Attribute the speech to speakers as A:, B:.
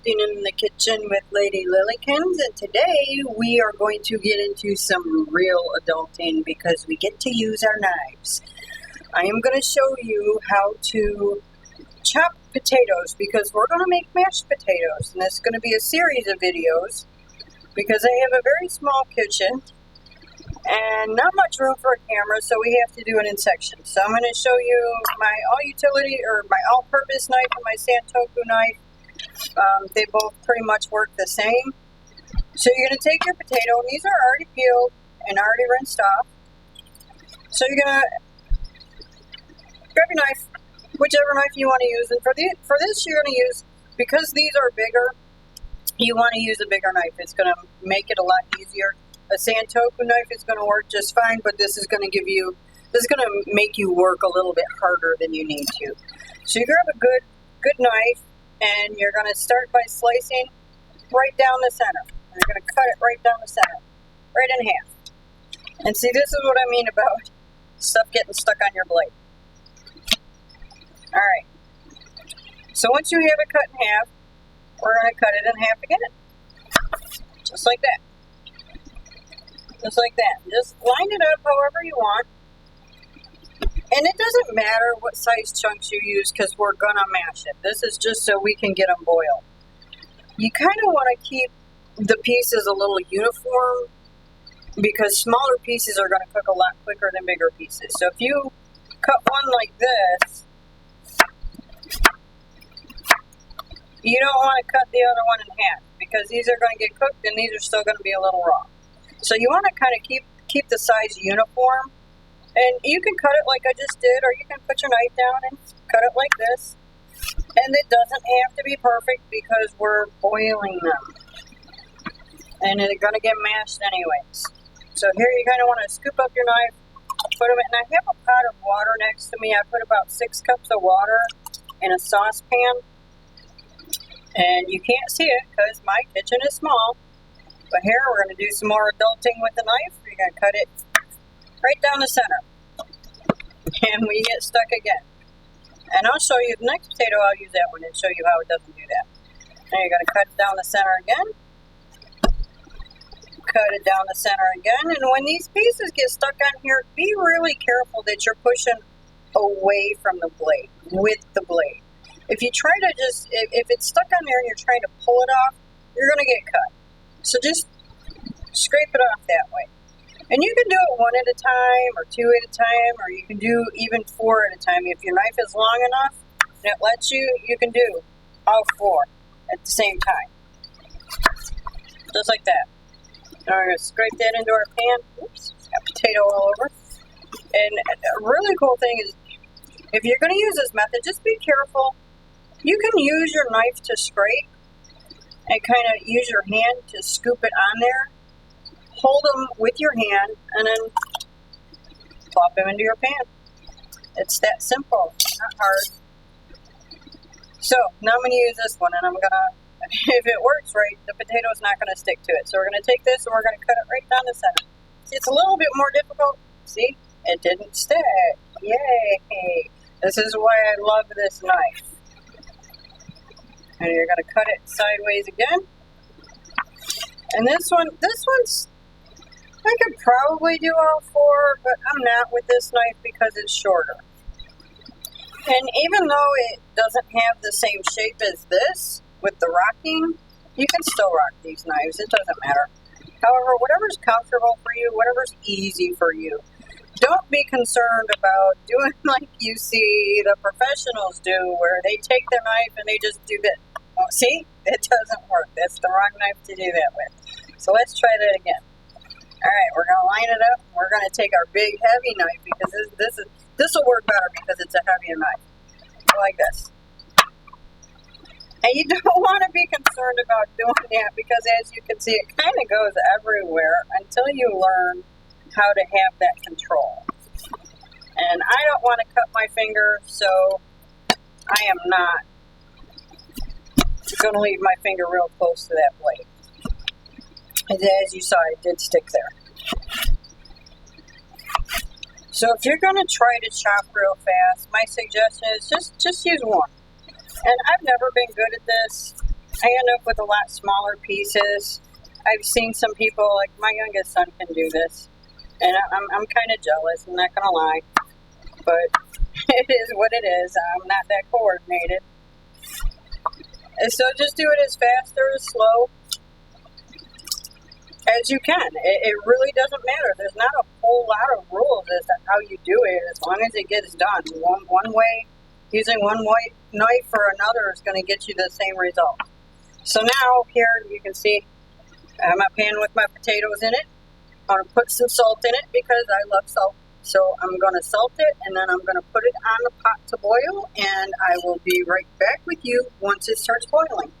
A: Adulting in the Kitchen with Lady Lillykins, and today we are going to get into some real adulting because we get to use our knives. I am going to show you how to chop potatoes because we're going to make mashed potatoes, and this is going to be a series of videos because I have a very small kitchen and not much room for a camera, so we have to do it in sections. So I'm going to show you my all-purpose knife and my Santoku knife. They both pretty much work the same. So you're going to take your potato, and these are already peeled and already rinsed off. So you're going to grab your knife, whichever knife you want to use, and for this you're going to use, because these are bigger, you want to use a bigger knife. It's going to make it a lot easier. A Santoku knife is going to work just fine, but this is going to make you work a little bit harder than you need to. So you grab a good knife, and you're going to start by slicing right down the center. You're going to cut it right down the center, right in half. And see, this is what I mean about stuff getting stuck on your blade. All right. So once you have it cut in half, we're going to cut it in half again, just like that. Just like that. Just line it up however you want. And it doesn't matter what size chunks you use because we're going to mash it. This is just so we can get them boiled. You kind of want to keep the pieces a little uniform because smaller pieces are going to cook a lot quicker than bigger pieces. So if you cut one like this, you don't want to cut the other one in half because these are going to get cooked and these are still going to be a little raw. So you want to kind of keep the size uniform, and you can cut it like I just did, or you can put your knife down and cut it like this. And it doesn't have to be perfect because we're boiling them, and they're going to get mashed anyways. So here you kind of want to scoop up your knife, put them in, and I have a pot of water next to me. I put about 6 cups of water in a saucepan, and you can't see it because my kitchen is small. But here we're going to do some more adulting with the knife. You're going to cut it right down the center. And we get stuck again. And I'll show you the next potato. I'll use that one and show you how it doesn't do that. Now you're going to cut it down the center again. Cut it down the center again. And when these pieces get stuck on here, be really careful that you're pushing away from the blade, with the blade. If you try to if it's stuck on there and you're trying to pull it off, you're going to get cut. So just scrape it off that way. And you can do it 1 at a time or 2 at a time, or you can do even 4 at a time. If your knife is long enough and it lets you, you can do all 4 at the same time. Just like that. Now we're going to scrape that into our pan. Oops, got potato all over. And a really cool thing is, if you're going to use this method, just be careful. You can use your knife to scrape and kind of use your hand to scoop it on there. Hold them with your hand and then plop them into your pan. It's that simple, not hard. So now I'm going to use this one, and I'm going to, if it works right, the potato's not going to stick to it. So we're going to take this and we're going to cut it right down the center. See, it's a little bit more difficult. See, it didn't stick. Yay! This is why I love this knife. And you're going to cut it sideways again. And this one's, I could probably do all 4, but I'm not with this knife because it's shorter. And even though it doesn't have the same shape as this, with the rocking, you can still rock these knives. It doesn't matter. However, whatever's comfortable for you, whatever's easy for you. Don't be concerned about doing like you see the professionals do, where they take their knife and they just do this. Oh, see? It doesn't work. That's the wrong knife to do that with. So let's try that again. All right, we're going to line it up. We're going to take our big, heavy knife because this will work better because it's a heavier knife. Like this. And you don't want to be concerned about doing that because, as you can see, it kind of goes everywhere until you learn how to have that control. And I don't want to cut my finger, so I am not going to leave my finger real close to that blade. As you saw, it did stick there. So if you're going to try to chop real fast, my suggestion is just use one. And I've never been good at this. I end up with a lot smaller pieces. I've seen some people, like my youngest son can do this, and I'm kind of jealous, I'm not going to lie, but it is what it is. I'm not that coordinated. And so just do it as fast or as slow as you can. It really doesn't matter. There's not a whole lot of rules as to how you do it, as long as it gets done. One way, using one white knife or another is going to get you the same result. So now here you can see I have my pan with my potatoes in it. I'm going to put some salt in it because I love salt. So I'm going to salt it, and then I'm going to put it on the pot to boil, and I will be right back with you once it starts boiling.